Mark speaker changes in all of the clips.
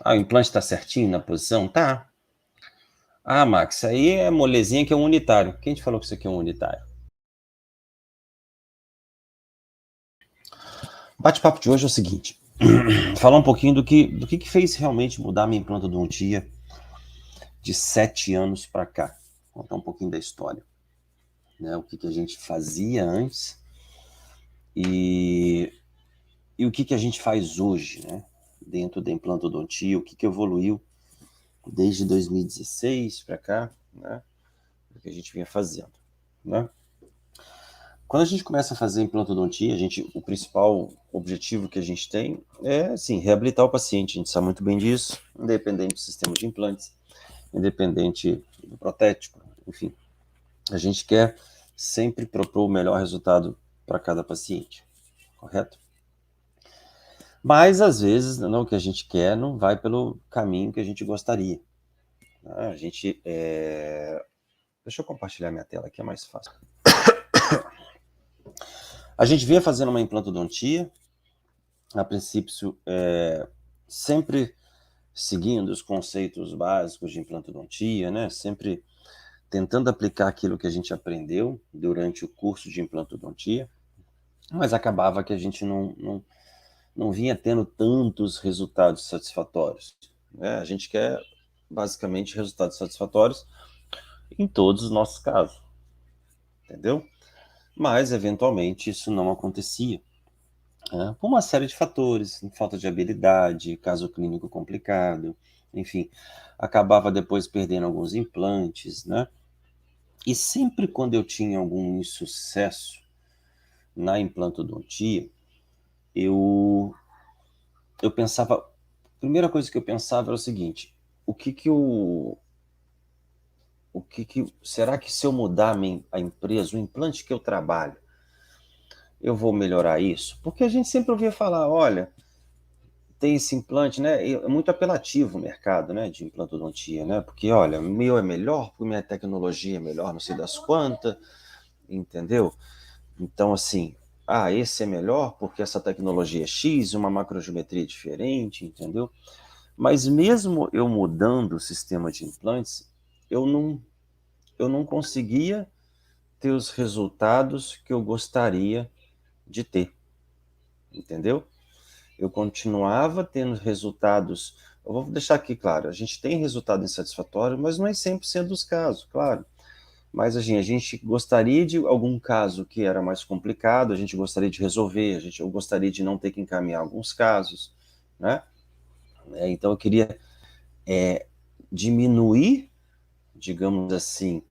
Speaker 1: Ah, o implante está certinho na posição? Tá. Ah, Max, aí é molezinha que é um unitário. Quem te falou que isso aqui é um unitário? O bate-papo de hoje é o seguinte: falar um pouquinho do que fez realmente mudar minha implantodontia de 7 anos para cá. Contar um pouquinho da história, né? O que a gente fazia antes e, e o que a gente faz hoje, né? Dentro da implantodontia, o que evoluiu desde 2016 para cá, né? O que a gente vinha fazendo, né? Quando a gente começa a fazer implantodontia, o principal objetivo que a gente tem é, assim, reabilitar o paciente. A gente sabe muito bem disso, independente do sistema de implantes, independente do protético, enfim. A gente quer sempre propor o melhor resultado para cada paciente, correto? Mas, às vezes, não, o que a gente quer não vai pelo caminho que a gente gostaria. A gente, deixa eu compartilhar minha tela aqui, é mais fácil. A gente vinha fazendo uma implantodontia, a princípio, sempre seguindo os conceitos básicos de implantodontia, né? Sempre tentando aplicar aquilo que a gente aprendeu durante o curso de implantodontia, mas acabava que a gente não vinha tendo tantos resultados satisfatórios, né? A gente quer, basicamente, resultados satisfatórios em todos os nossos casos, entendeu? Mas, eventualmente, isso não acontecia, né? Por uma série de fatores, falta de habilidade, caso clínico complicado, enfim, acabava depois perdendo alguns implantes, né? E sempre quando eu tinha algum insucesso na implantodontia, eu, eu pensava, a primeira coisa que eu pensava era o seguinte: o que que eu, será que se eu mudar a empresa, o implante que eu trabalho, eu vou melhorar isso? Porque a gente sempre ouvia falar, olha, tem esse implante, né? É muito apelativo o mercado, né, de implantodontia, né? Porque, olha, o meu é melhor, porque minha tecnologia é melhor, não sei das quantas, entendeu? Então, assim, esse é melhor porque essa tecnologia é X, uma macrogeometria diferente, entendeu? Mas mesmo eu mudando o sistema de implantes, eu não, eu não conseguia ter os resultados que eu gostaria de ter, entendeu? Eu continuava tendo resultados. Eu vou deixar aqui claro: a gente tem resultado insatisfatório, mas não é 100% dos casos, claro. Mas assim, a gente gostaria de algum caso que era mais complicado, a gente gostaria de resolver, eu gostaria de não ter que encaminhar alguns casos, né? Então eu queria diminuir, digamos assim,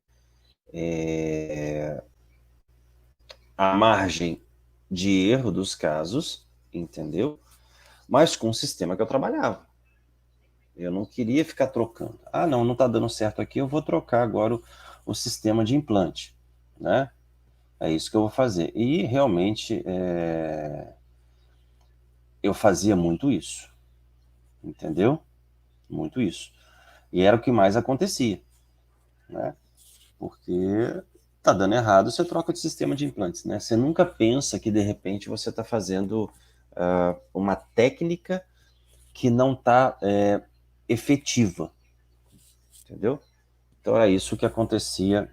Speaker 1: a margem de erro dos casos, entendeu? Mas com o sistema que eu trabalhava. Eu não queria ficar trocando. Ah, não, não está dando certo aqui, eu vou trocar agora o sistema de implante, né? É isso que eu vou fazer. E realmente eu fazia muito isso, entendeu? Muito isso. E era o que mais acontecia, né? Porque tá dando errado, você troca de sistema de implantes, né? Você nunca pensa que de repente você está fazendo uma técnica que não está efetiva, entendeu? Então é isso que acontecia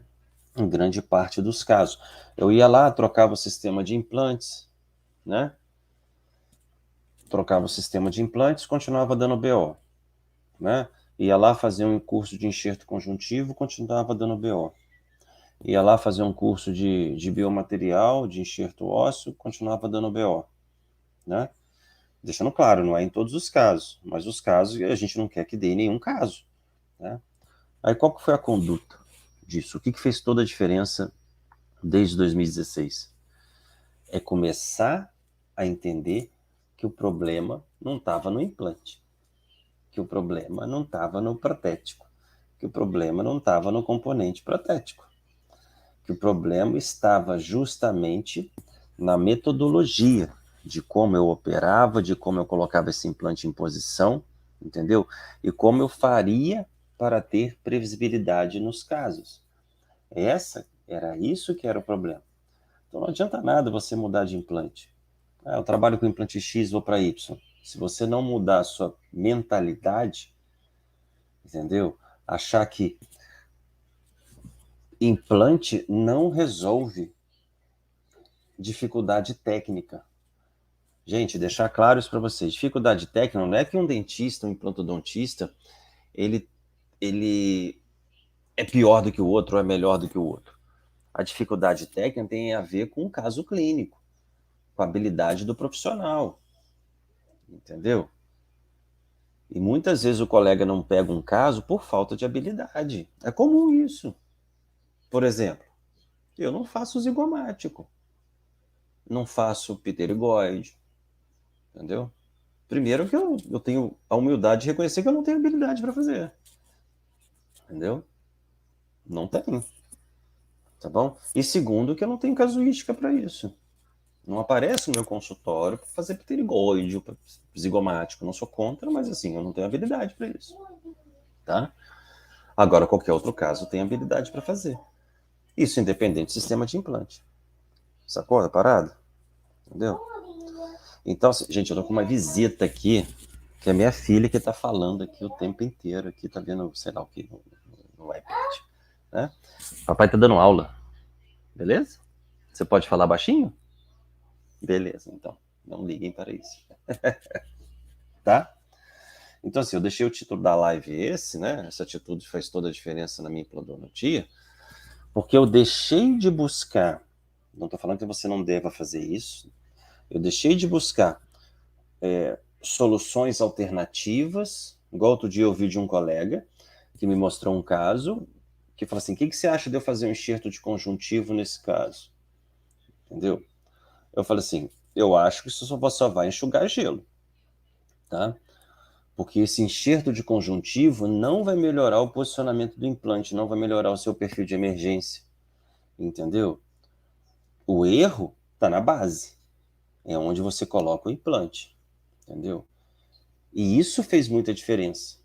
Speaker 1: em grande parte dos casos. Eu ia lá, trocava o sistema de implantes, né? Trocava o sistema de implantes, continuava dando BO, né? Ia lá fazer um curso de enxerto conjuntivo, continuava dando BO. Ia lá fazer um curso de biomaterial, de enxerto ósseo, continuava dando BO, né? Deixando claro, não é em todos os casos, mas os casos a gente não quer que dê em nenhum caso, né? Aí qual que foi a conduta disso? O que fez toda a diferença desde 2016? É começar a entender que o problema não estava no implante, que o problema não estava no protético, que o problema não estava no componente protético, que o problema estava justamente na metodologia de como eu operava, de como eu colocava esse implante em posição, entendeu? E como eu faria para ter previsibilidade nos casos. Era isso que era o problema. Então não adianta nada você mudar de implante. Eu trabalho com implante X, vou para Y. Se você não mudar a sua mentalidade, entendeu? Achar que implante não resolve dificuldade técnica. Gente, deixar claro isso para vocês. Dificuldade técnica não é que um dentista, um implantodontista, ele, ele é pior do que o outro ou é melhor do que o outro. A dificuldade técnica tem a ver com o caso clínico, com a habilidade do profissional, entendeu? E muitas vezes o colega não pega um caso por falta de habilidade. É comum isso. Por exemplo, eu não faço zigomático, não faço pterigoide, entendeu? Primeiro que eu tenho a humildade de reconhecer que eu não tenho habilidade para fazer, entendeu? Não tenho, tá bom? E segundo que eu não tenho casuística para isso. Não aparece no meu consultório para fazer pterigoide, zigomático. Não sou contra, mas assim, eu não tenho habilidade para isso, tá? Agora, qualquer outro caso tem habilidade para fazer. Isso independente do sistema de implante. Sacou a parada? Entendeu? Então, gente, eu tô com uma visita aqui, que é minha filha que tá falando aqui o tempo inteiro, aqui tá vendo, sei lá o que, no iPad, né? Papai tá dando aula, beleza? Você pode falar baixinho? Beleza, então. Não liguem para isso. Tá? Então, assim, eu deixei o título da live esse, né? Essa atitude faz toda a diferença na minha implantodoncia, porque eu deixei de buscar, não estou falando que você não deva fazer isso, eu deixei de buscar soluções alternativas, igual outro dia eu ouvi de um colega que me mostrou um caso, que falou assim, o que você acha de eu fazer um enxerto de conjuntivo nesse caso? Entendeu? Eu falei assim, eu acho que isso só vai enxugar gelo, tá? Porque esse enxerto de conjuntivo não vai melhorar o posicionamento do implante, não vai melhorar o seu perfil de emergência, entendeu? O erro está na base, é onde você coloca o implante, entendeu? E isso fez muita diferença,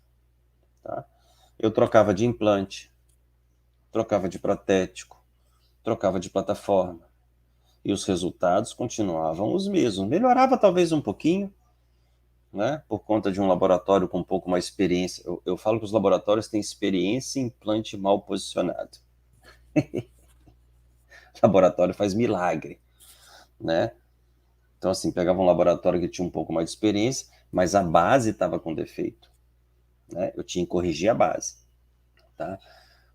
Speaker 1: tá? Eu trocava de implante, trocava de protético, trocava de plataforma, e os resultados continuavam os mesmos. Melhorava talvez um pouquinho, né? Por conta de um laboratório com um pouco mais experiência. Eu falo que os laboratórios têm experiência em implante mal posicionado. Laboratório faz milagre, né? Então, assim, pegava um laboratório que tinha um pouco mais de experiência, mas a base estava com defeito, né? Eu tinha que corrigir a base, tá?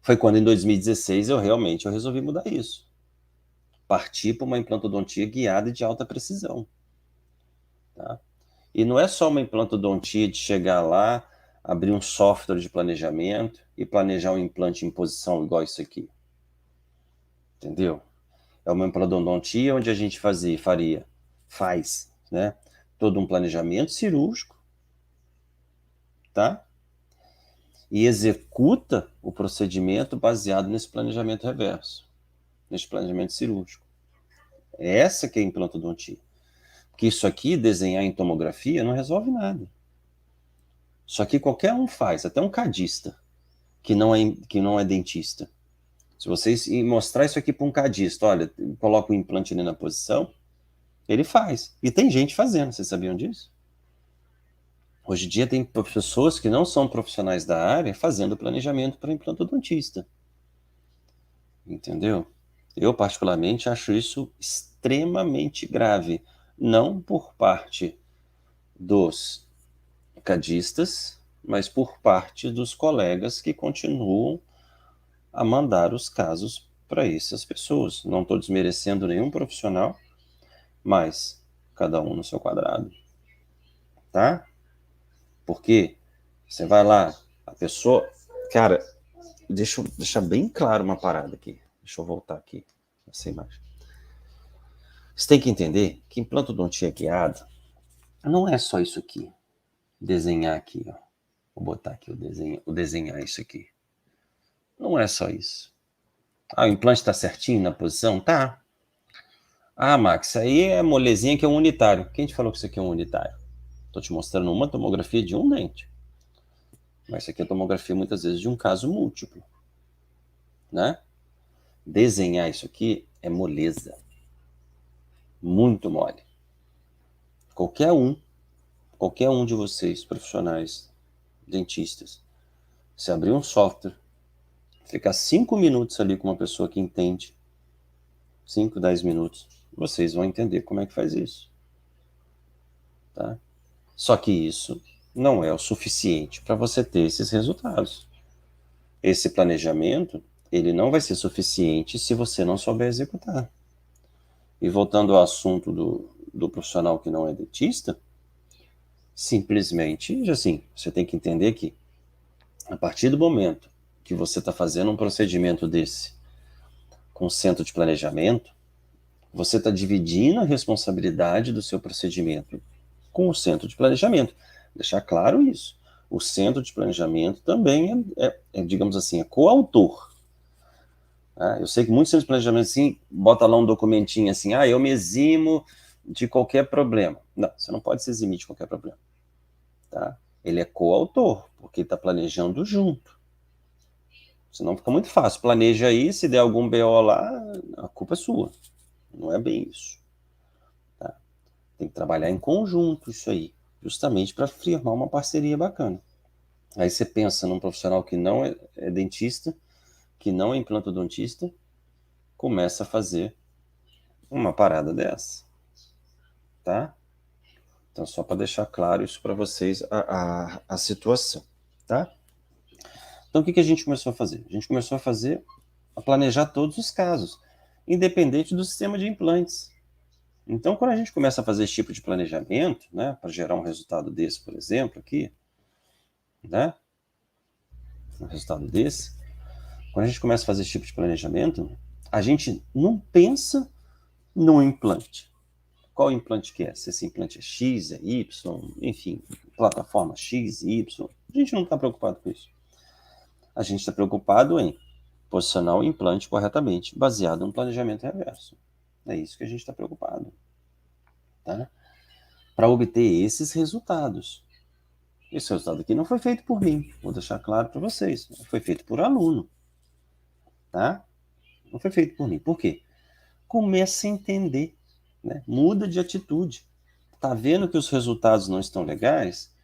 Speaker 1: Foi quando, em 2016, eu resolvi mudar isso. Partir para uma implantodontia guiada e de alta precisão, tá? E não é só uma implantodontia de chegar lá, abrir um software de planejamento e planejar um implante em posição igual isso aqui, entendeu? É uma implantodontia onde a gente faz, né, todo um planejamento cirúrgico, tá? E executa o procedimento baseado nesse planejamento reverso, nesse planejamento cirúrgico. É essa que é a implantodontia. Porque isso aqui, desenhar em tomografia, não resolve nada. Isso aqui qualquer um faz, até um cadista, que não é dentista. Se vocês mostrar isso aqui para um cadista, olha, coloca o implante ali na posição, ele faz. E tem gente fazendo, vocês sabiam disso? Hoje em dia tem pessoas que não são profissionais da área fazendo planejamento para implantodontista. Entendeu? Eu, particularmente, acho isso extremamente grave. Não por parte dos cadistas, mas por parte dos colegas que continuam a mandar os casos para essas pessoas. Não estou desmerecendo nenhum profissional, mas cada um no seu quadrado, tá? Porque você vai lá, a pessoa. Cara, deixa eu deixar bem claro uma parada aqui. Deixa eu voltar aqui. Não sei mais. Você tem que entender que implantodontia guiada não é só isso aqui. Desenhar aqui, ó. Vou botar aqui o desenhar isso aqui. Não é só isso. Ah, o implante está certinho na posição? Tá. Ah, Max, aí é molezinha que é um unitário. Quem te falou que isso aqui é um unitário? Estou te mostrando uma tomografia de um dente. Mas isso aqui é tomografia muitas vezes de um caso múltiplo, né? Desenhar isso aqui é moleza. Muito mole. Qualquer um qualquer um de vocês, profissionais, dentistas, se abrir um software, ficar 5 minutos ali com uma pessoa que entende, 5, 10 minutos, vocês vão entender como é que faz isso. Tá? Só que isso não é o suficiente para você ter esses resultados. Esse planejamento, ele não vai ser suficiente se você não souber executar. E voltando ao assunto do profissional que não é dentista, simplesmente, assim, você tem que entender que a partir do momento que você está fazendo um procedimento desse com o centro de planejamento, você está dividindo a responsabilidade do seu procedimento com o centro de planejamento. Deixar claro isso. O centro de planejamento também digamos assim, é coautor. Eu sei que muitos centros de planejamento assim, bota lá um documentinho assim, eu me eximo de qualquer problema. Não, você não pode se eximir de qualquer problema. Tá? Ele é coautor, porque está planejando junto. Senão fica muito fácil. Planeja aí, se der algum BO lá, a culpa é sua. Não é bem isso. Tá? Tem que trabalhar em conjunto isso aí, justamente para firmar uma parceria bacana. Aí você pensa num profissional que não é dentista, que não é implantodontista, começa a fazer uma parada dessa. Tá? Então, só para deixar claro isso para vocês, a situação. Tá? Então, o que a gente começou a fazer? A gente começou a planejar todos os casos, independente do sistema de implantes. Então, quando a gente começa a fazer esse tipo de planejamento, né, para gerar um resultado desse, por exemplo, aqui, né, um resultado desse, quando a gente começa a fazer esse tipo de planejamento, a gente não pensa no implante. Qual implante que é? Se esse implante é X, é Y, enfim, plataforma X, Y. A gente não está preocupado com isso. A gente está preocupado em posicionar o implante corretamente, baseado no planejamento reverso. É isso que a gente está preocupado. Tá? Para obter esses resultados. Esse resultado aqui não foi feito por mim, vou deixar claro para vocês. Foi feito por aluno. Tá? Não foi feito por mim. Por quê? Começa a entender. Né? Muda de atitude. Tá vendo que os resultados não estão legais?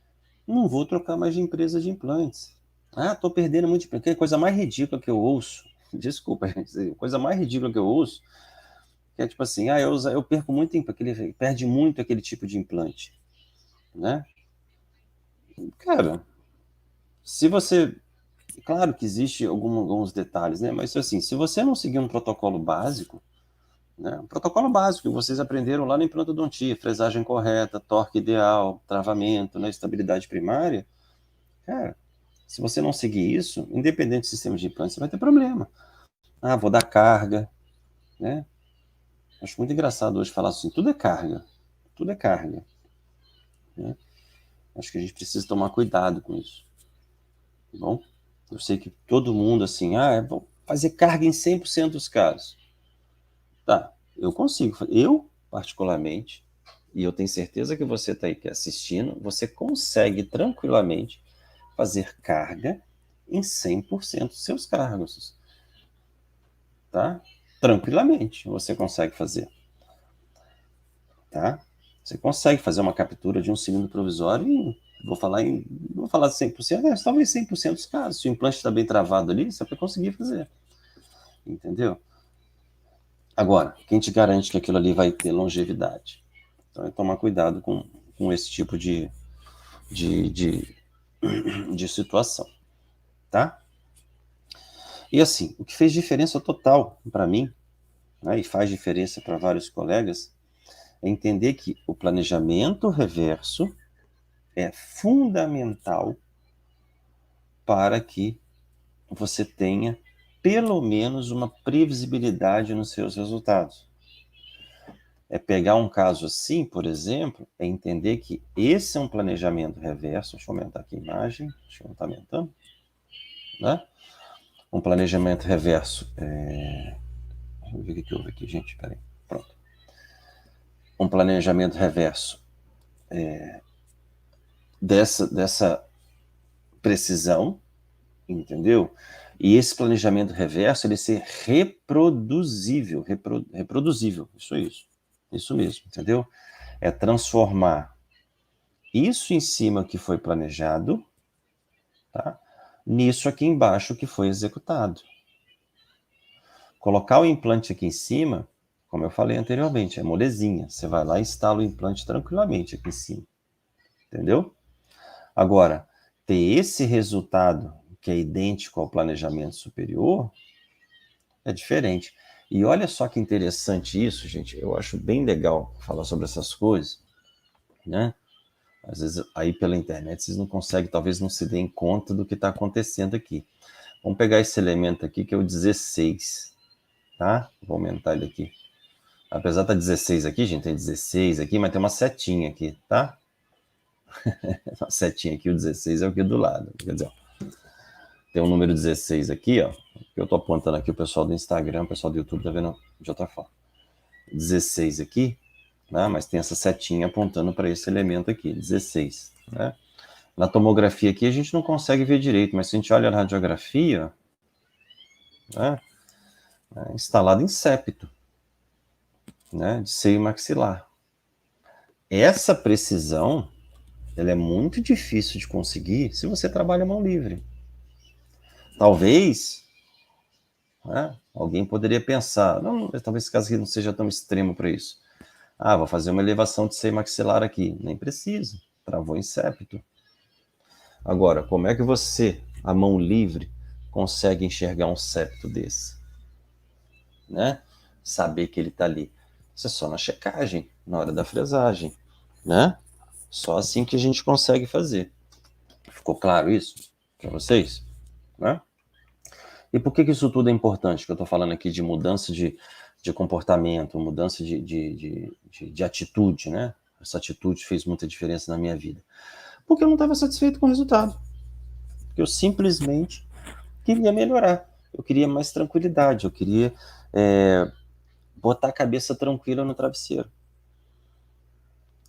Speaker 1: Não vou trocar mais de empresa de implantes. Tô perdendo muito implante. A coisa mais ridícula que eu ouço, desculpa, gente, a coisa mais ridícula que eu ouço, que é tipo assim, eu perco muito implante, ele perde muito aquele tipo de implante. Né? Cara, se você... Claro que existe alguns detalhes, né? Mas assim, se você não seguir um protocolo básico, né? Um protocolo básico que vocês aprenderam lá na implantodontia, fresagem correta, torque ideal, travamento, né? Estabilidade primária, cara, se você não seguir isso, independente do sistema de implante, você vai ter problema. Vou dar carga, né? Acho muito engraçado hoje falar assim, tudo é carga. Tudo é carga. Né? Acho que a gente precisa tomar cuidado com isso. Tá bom? Eu sei que todo mundo assim, vou fazer carga em 100% dos casos. Tá, eu consigo. Eu, particularmente, e eu tenho certeza que você está aí assistindo, você consegue tranquilamente fazer carga em 100% dos seus cargos. Tá? Tranquilamente você consegue fazer. Tá? Você consegue fazer uma captura de um cilindro provisório em, vou falar 100%, talvez 100% dos casos. Se o implante está bem travado ali, você vai conseguir fazer. Entendeu? Agora, quem te garante que aquilo ali vai ter longevidade? Então é tomar cuidado com esse tipo de situação. Tá? E assim, o que fez diferença total para mim, né, e faz diferença para vários colegas, é entender que o planejamento reverso é fundamental para que você tenha pelo menos uma previsibilidade nos seus resultados. É pegar um caso assim, por exemplo, é entender que esse é um planejamento reverso. Deixa eu aumentar aqui a imagem, deixa eu estar aumentando. Né? Um planejamento reverso. Deixa eu ver o que houve aqui, gente. Peraí. Pronto. Um planejamento reverso dessa precisão, entendeu? E esse planejamento reverso, ele ser reproduzível, reproduzível, isso mesmo, entendeu? É transformar isso em cima que foi planejado, tá? Nisso aqui embaixo que foi executado. Colocar o implante aqui em cima, como eu falei anteriormente, é molezinha. Você vai lá e instala o implante tranquilamente aqui em cima. Entendeu? Agora, ter esse resultado que é idêntico ao planejamento superior é diferente. E olha só que interessante isso, gente. Eu acho bem legal falar sobre essas coisas, né? Às vezes aí pela internet vocês não conseguem, talvez não se deem conta do que está acontecendo aqui. Vamos pegar esse elemento aqui que é o 16, tá? Vou aumentar ele aqui. Apesar de estar 16 aqui, gente, tem 16 aqui, mas tem uma setinha aqui, tá? Uma setinha aqui, o 16 é o aqui do lado. Quer dizer, ó, tem um número 16 aqui, ó. Que eu tô apontando aqui, o pessoal do Instagram, o pessoal do YouTube tá vendo de outra forma. 16 aqui, né? Mas tem essa setinha apontando para esse elemento aqui, 16, né? Na tomografia aqui a gente não consegue ver direito, mas se a gente olha na radiografia, né? É instalado em septo, né? De seio maxilar. Essa precisão, ela é muito difícil de conseguir se você trabalha a mão livre. Talvez, né, alguém poderia pensar, não, talvez esse caso aqui não seja tão extremo para isso. Ah, vou fazer uma elevação de seio maxilar aqui. Nem precisa, travou em septo. Agora, como é que você, a mão livre, consegue enxergar um septo desse? Né? Saber que ele está ali. Isso é só na checagem, na hora da fresagem, né? Só assim que a gente consegue fazer. Ficou claro isso para vocês? Né? E por que isso tudo é importante? Que eu estou falando aqui de mudança de comportamento, mudança de atitude, né? Essa atitude fez muita diferença na minha vida. Porque eu não estava satisfeito com o resultado. Eu simplesmente queria melhorar. Eu queria mais tranquilidade. Eu queria botar a cabeça tranquila no travesseiro.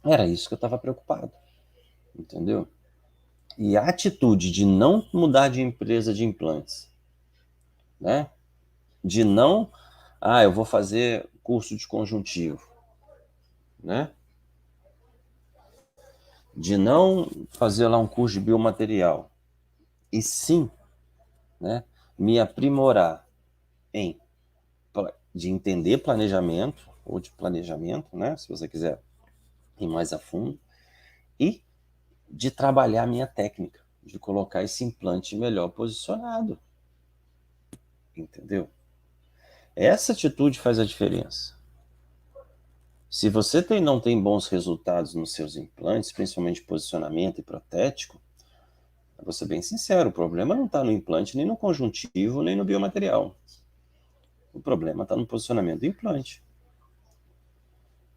Speaker 1: Era isso que eu estava preocupado. Entendeu? E a atitude de não mudar de empresa de implantes, né? De não, eu vou fazer curso de conjuntivo, né? De não fazer lá um curso de biomaterial, e sim, né, me aprimorar de entender planejamento, ou de planejamento, né, se você quiser ir mais a fundo, e de trabalhar a minha técnica, de colocar esse implante melhor posicionado. Entendeu? Essa atitude faz a diferença. Se você não tem bons resultados nos seus implantes, principalmente posicionamento e protético, vou ser bem sincero, o problema não está no implante, nem no conjuntivo, nem no biomaterial. O problema está no posicionamento do implante.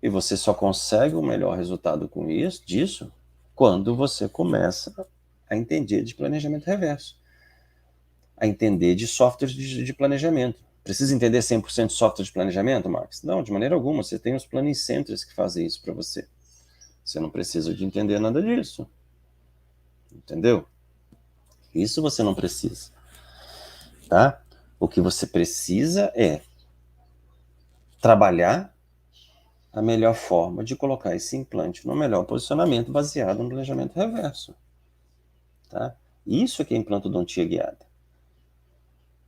Speaker 1: E você só consegue o melhor resultado com disso quando você começa a entender de planejamento reverso, a entender de softwares de planejamento. Precisa entender 100% de software de planejamento, Max? Não, de maneira alguma. Você tem os planning centers que fazem isso para você. Você não precisa de entender nada disso. Entendeu? Isso você não precisa. Tá? O que você precisa é trabalhar a melhor forma de colocar esse implante no melhor posicionamento baseado no planejamento reverso. Tá? Isso aqui é implantodontia guiada.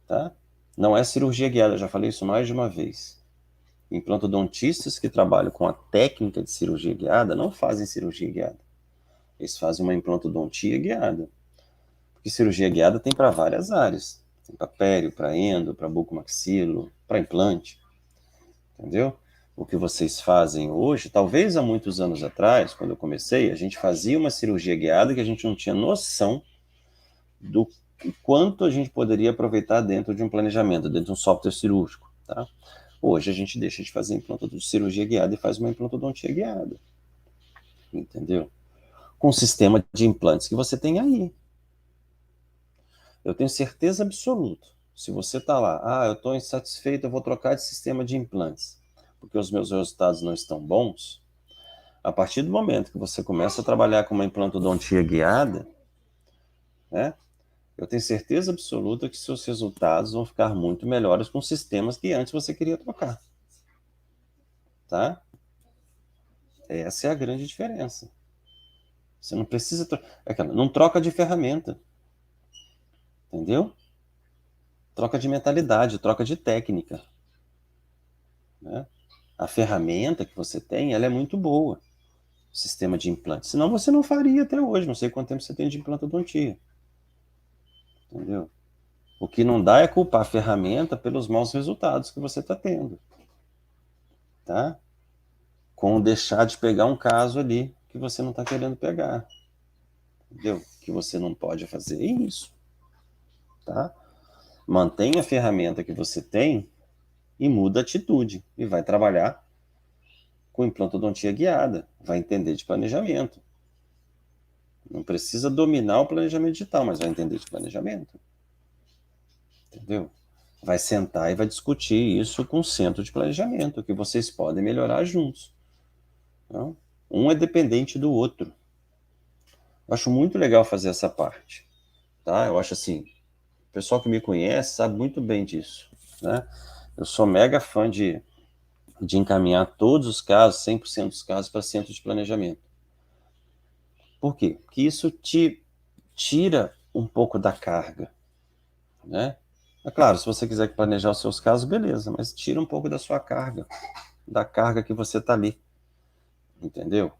Speaker 1: Tá? Não é cirurgia guiada, eu já falei isso mais de uma vez. Implantodontistas que trabalham com a técnica de cirurgia guiada não fazem cirurgia guiada. Eles fazem uma implantodontia guiada. Porque cirurgia guiada tem para várias áreas. Tem para pério, para endo, para bucomaxilo, para implante. Entendeu? O que vocês fazem hoje, talvez há muitos anos atrás, quando eu comecei, a gente fazia uma cirurgia guiada que a gente não tinha noção do quanto a gente poderia aproveitar dentro de um planejamento, dentro de um software cirúrgico. Tá? Hoje a gente deixa de fazer implantodontia cirurgia guiada e faz uma implantodontia guiada. Entendeu? Com o sistema de implantes que você tem aí. Eu tenho certeza absoluta. Se você está lá, eu estou insatisfeito, eu vou trocar de sistema de implantes, porque os meus resultados não estão bons. A partir do momento que você começa a trabalhar com uma implantodontia guiada, né, eu tenho certeza absoluta que seus resultados vão ficar muito melhores com sistemas que antes você queria trocar. Tá? Essa é a grande diferença. Você não precisa... Não troca de ferramenta. Entendeu? Troca de mentalidade, troca de técnica. Né? A ferramenta que você tem, ela é muito boa. O sistema de implante. Senão você não faria até hoje. Não sei quanto tempo você tem de implantodontia. Entendeu? O que não dá é culpar a ferramenta pelos maus resultados que você está tendo. Tá? Com deixar de pegar um caso ali que você não está querendo pegar. Entendeu? Que você não pode fazer isso. Tá? Mantenha a ferramenta que você tem e muda a atitude. E vai trabalhar com implantodontia guiada. Vai entender de planejamento. Não precisa dominar o planejamento digital, mas vai entender de planejamento. Entendeu? Vai sentar e vai discutir isso com o centro de planejamento, que vocês podem melhorar juntos. Não? Um é dependente do outro. Eu acho muito legal fazer essa parte. Tá? Eu acho assim, o pessoal que me conhece sabe muito bem disso. Né? Eu sou mega fã de encaminhar todos os casos, 100% dos casos, para centro de planejamento. Por quê? Porque isso te tira um pouco da carga. Né? É claro, se você quiser planejar os seus casos, beleza, mas tira um pouco da sua carga, da carga que você está ali. Entendeu?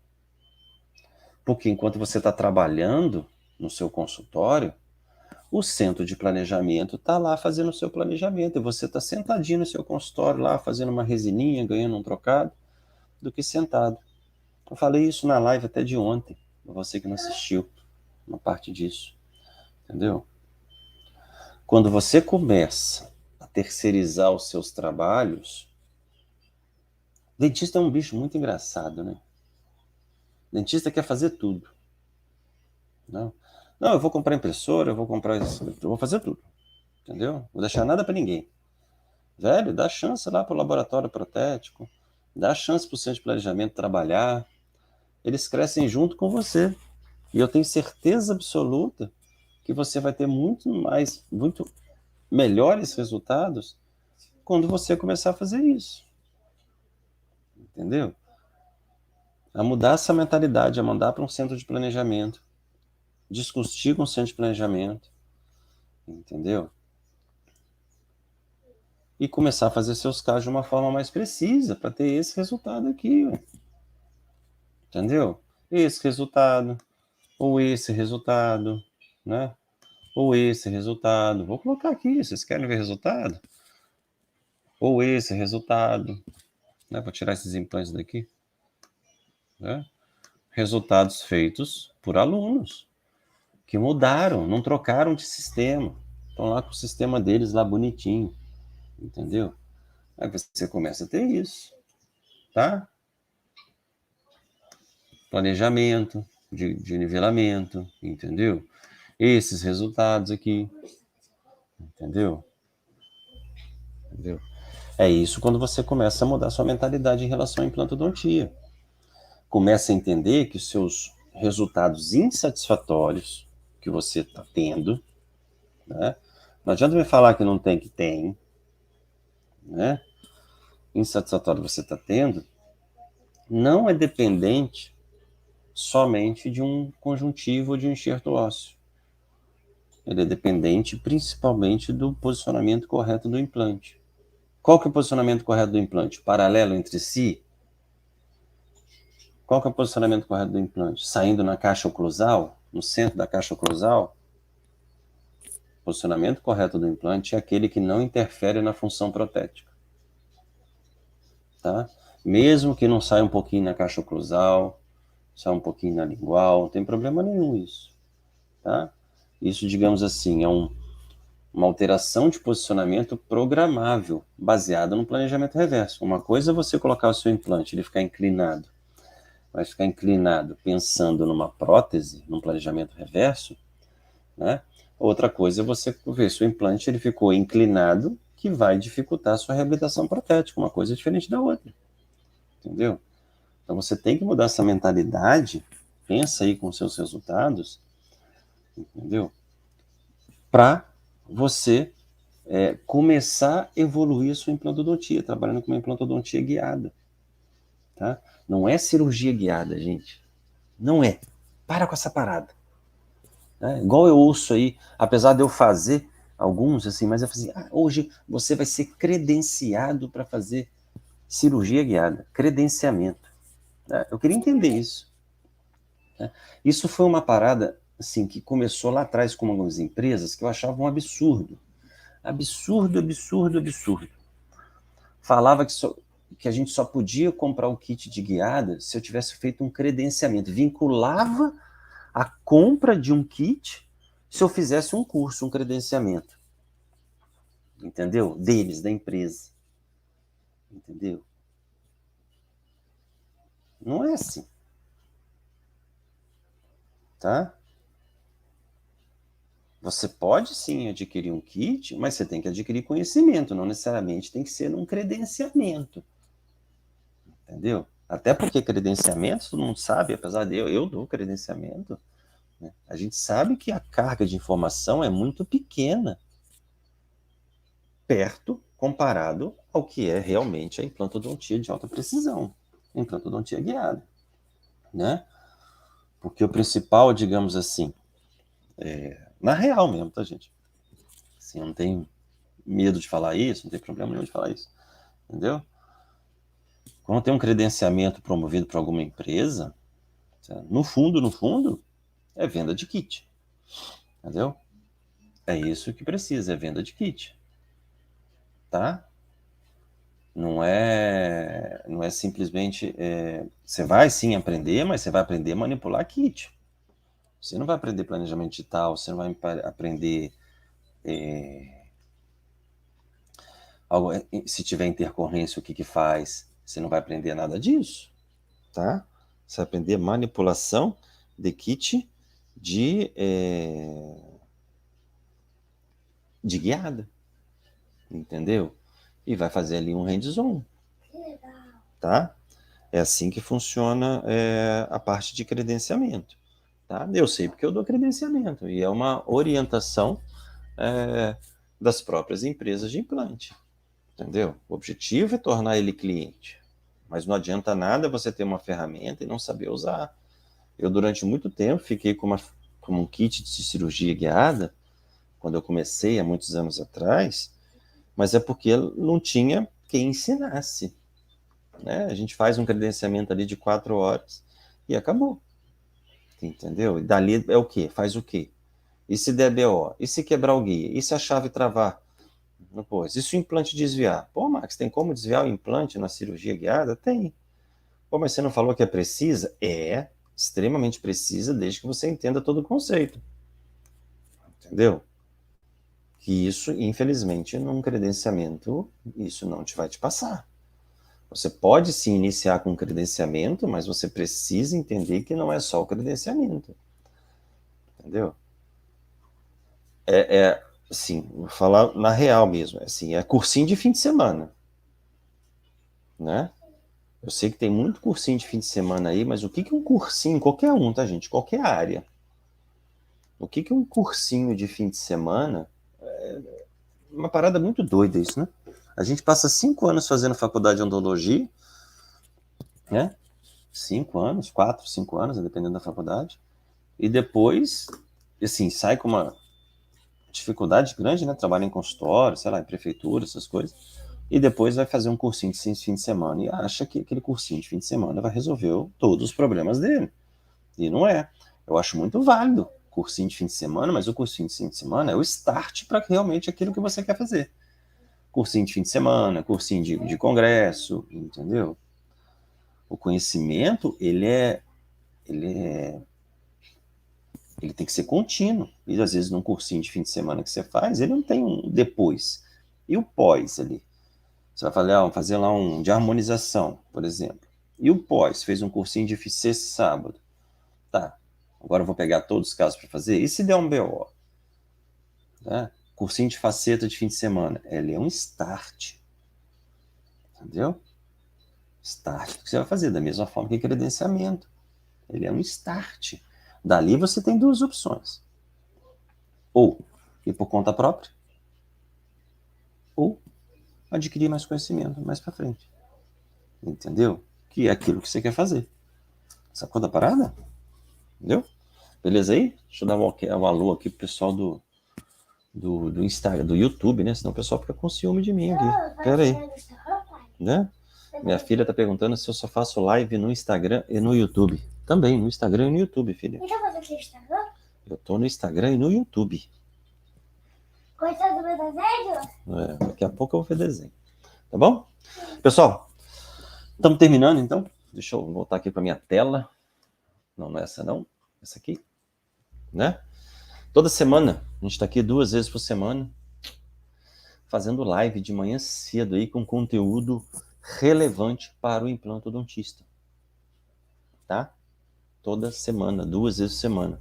Speaker 1: Porque enquanto você está trabalhando no seu consultório, o centro de planejamento está lá fazendo o seu planejamento, e você está sentadinho no seu consultório lá, fazendo uma resininha, ganhando um trocado, do que sentado. Eu falei isso na live até de ontem, para você que não assistiu, uma parte disso. Entendeu? Quando você começa a terceirizar os seus trabalhos, dentista é um bicho muito engraçado, né? Dentista quer fazer tudo. Não, não, eu vou comprar impressora, eu vou comprar isso, eu vou fazer tudo. Entendeu? Não vou deixar nada para ninguém. Velho, dá chance lá para o laboratório protético, dá chance para o centro de planejamento trabalhar. Eles crescem junto com você. E eu tenho certeza absoluta que você vai ter muito melhores resultados quando você começar a fazer isso. Entendeu? A mudar essa mentalidade, a mandar para um centro de planejamento, discutir com o centro de planejamento, entendeu? E começar a fazer seus casos de uma forma mais precisa, para ter esse resultado aqui, ó. Entendeu? Esse resultado, ou esse resultado, né? Ou esse resultado. Vou colocar aqui, vocês querem ver resultado? Ou esse resultado, né? Vou tirar esses implantes daqui, né? Resultados feitos por alunos que mudaram, não trocaram de sistema. Estão lá com o sistema deles lá bonitinho, entendeu? Aí você começa a ter isso, tá? Planejamento de nivelamento, entendeu? Esses resultados aqui, entendeu? Entendeu? É isso quando você começa a mudar sua mentalidade em relação à implantodontia. Começa a entender que os seus resultados insatisfatórios que você está tendo, né? Não adianta me falar que não tem, que tem, né? Insatisfatório você está tendo, não é dependente somente de um conjuntivo ou de um enxerto ósseo. Ele é dependente principalmente do posicionamento correto do implante. Qual que é o posicionamento correto do implante? Paralelo entre si? Qual que é o posicionamento correto do implante? Saindo na caixa oclusal? No centro da caixa oclusal? O posicionamento correto do implante é aquele que não interfere na função protética. Tá? Mesmo que não saia um pouquinho na caixa oclusal, saia um pouquinho na lingual, não tem problema nenhum isso. Tá? Isso, digamos assim, é uma alteração de posicionamento programável, baseada no planejamento reverso. Uma coisa é você colocar o seu implante, ele ficar inclinado. Vai ficar inclinado pensando numa prótese, num planejamento reverso, né? Outra coisa é você ver se o implante ele ficou inclinado, que vai dificultar a sua reabilitação protética. Uma coisa é diferente da outra. Entendeu? Então você tem que mudar essa mentalidade, pensa aí com seus resultados, entendeu? Para você começar a evoluir a sua implantodontia, trabalhando com uma implantodontia guiada. Tá? Não é cirurgia guiada, gente. Não é. Para com essa parada. Igual eu ouço aí, apesar de eu fazer alguns, assim, mas eu falei assim, hoje você vai ser credenciado para fazer cirurgia guiada, credenciamento. Eu queria entender isso. Isso foi uma parada assim, que começou lá atrás com algumas empresas que eu achava um absurdo. Absurdo, absurdo, absurdo. Falava que a gente só podia comprar o kit de guiada se eu tivesse feito um credenciamento. Vinculava a compra de um kit se eu fizesse um curso, um credenciamento. Entendeu? Deles, da empresa. Entendeu? Não é assim. Tá? Você pode sim adquirir um kit, mas você tem que adquirir conhecimento, não necessariamente tem que ser num credenciamento. Entendeu? Até porque credenciamento, todo mundo sabe, apesar de eu dou credenciamento, né? A gente sabe que a carga de informação é muito pequena, perto, comparado ao que é realmente a implantodontia de alta precisão, a implantodontia guiada, né? Porque o principal, digamos assim, na real mesmo, tá, gente? Assim, eu não tenho medo de falar isso, não tem problema nenhum de falar isso, entendeu? Quando tem um credenciamento promovido por alguma empresa, no fundo, é venda de kit, entendeu? É isso que precisa, é venda de kit, tá? Não é simplesmente, você vai sim aprender, mas você vai aprender a manipular kit. Você não vai aprender planejamento digital, você não vai aprender se tiver intercorrência, o que faz. Você não vai aprender nada disso, tá? Você vai aprender manipulação de kit de guiada, entendeu? E vai fazer ali um hands-on, tá? É assim que funciona a parte de credenciamento, tá? Eu sei porque eu dou credenciamento e é uma orientação das próprias empresas de implante, entendeu? O objetivo é tornar ele cliente, mas não adianta nada você ter uma ferramenta e não saber usar. Eu, durante muito tempo, fiquei com um kit de cirurgia guiada, quando eu comecei, há muitos anos atrás, mas é porque não tinha quem ensinasse. Né? A gente faz um credenciamento ali de 4 horas e acabou. Entendeu? E dali é o quê? Faz o quê? E se der BO? E se quebrar o guia? E se a chave travar? Depois, e se o implante desviar? Pô, Max, tem como desviar o implante na cirurgia guiada? Tem. Pô, mas você não falou que é precisa? É extremamente precisa, desde que você entenda todo o conceito. Entendeu? Que isso, infelizmente, num credenciamento, isso não vai te passar. Você pode sim iniciar com credenciamento, mas você precisa entender que não é só o credenciamento. Entendeu? Assim, vou falar na real mesmo, assim, é cursinho de fim de semana, né? Eu sei que tem muito cursinho de fim de semana aí, mas o que é um cursinho? Qualquer um, tá, gente? Qualquer área. O que é um cursinho de fim de semana? Uma parada muito doida isso, né? A gente passa 5 anos fazendo faculdade de odontologia, né? 5 anos, 4, 5 anos, dependendo da faculdade. E depois, assim, sai com uma dificuldade grande, né? Trabalha em consultório, sei lá, em prefeitura, essas coisas. E depois vai fazer um cursinho de fim de semana e acha que aquele cursinho de fim de semana vai resolver todos os problemas dele. E não é. Eu acho muito válido cursinho de fim de semana, mas o cursinho de fim de semana é o start para realmente aquilo que você quer fazer. Cursinho de fim de semana, cursinho de congresso, entendeu? O conhecimento, ele tem que ser contínuo. E às vezes num cursinho de fim de semana que você faz, ele não tem um depois. E o pós ali? Você vai fazer lá um de harmonização, por exemplo. E o pós? Fez um cursinho de sexta e sábado. Tá, agora eu vou pegar todos os casos para fazer. E se der um BO? Né? Cursinho de faceta de fim de semana. Ele é um start. Entendeu? Start. O que você vai fazer? Da mesma forma que credenciamento. Ele é um start. Dali você tem duas opções. Ou ir por conta própria, ou adquirir mais conhecimento mais para frente. Entendeu? Que é aquilo que você quer fazer. Sacou da parada? Entendeu? Beleza aí? Deixa eu dar um alô aqui pro pessoal do Instagram, do YouTube, né? Senão o pessoal fica com ciúme de mim aqui. Pera aí. Né? Minha filha tá perguntando se eu só faço live no Instagram e no YouTube. Também, no Instagram e no YouTube, filha.
Speaker 2: Então você tem Instagram?
Speaker 1: Eu tô no Instagram e no YouTube.
Speaker 2: Gostou do meu desenho?
Speaker 1: Daqui a pouco eu vou ver desenho. Tá bom? Pessoal, estamos terminando então. Deixa eu voltar aqui para minha tela. Não é essa não. Essa aqui. Né? Toda semana, a gente está aqui 2 vezes por semana, fazendo live de manhã cedo aí com conteúdo relevante para o implantodontista. Tá? Toda semana, 2 vezes por semana.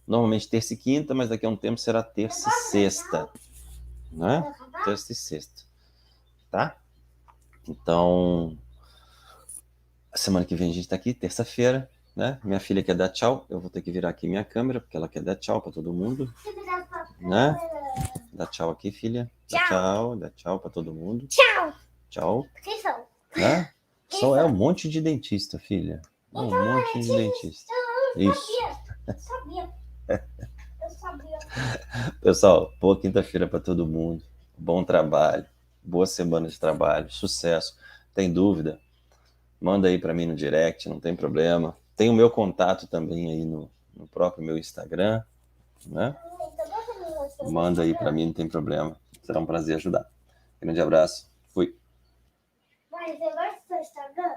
Speaker 1: Normalmente terça e quinta, mas daqui a um tempo será terça e sexta. Né? Terça e sexta. Tá? Então, a semana que vem a gente tá aqui, terça-feira, né? Minha filha quer dar tchau, eu vou ter que virar aqui minha câmera, porque ela quer dar tchau para todo mundo, né? Dá tchau aqui, filha. Dá tchau para todo mundo.
Speaker 2: Tchau.
Speaker 1: Tchau.
Speaker 2: Quem são?
Speaker 1: Né? Só é um monte de dentista, filha. Um monte de dentista. Isso.
Speaker 2: Eu sabia. Eu sabia.
Speaker 1: Pessoal, boa quinta-feira para todo mundo. Bom trabalho. Boa semana de trabalho. Sucesso. Tem dúvida? Manda aí para mim no direct, não tem problema. Tem o meu contato também aí no próprio meu Instagram, né? Manda aí para mim, não tem problema. Será um prazer ajudar. Grande abraço. Fui.
Speaker 2: Mas você gosta do seu Instagram?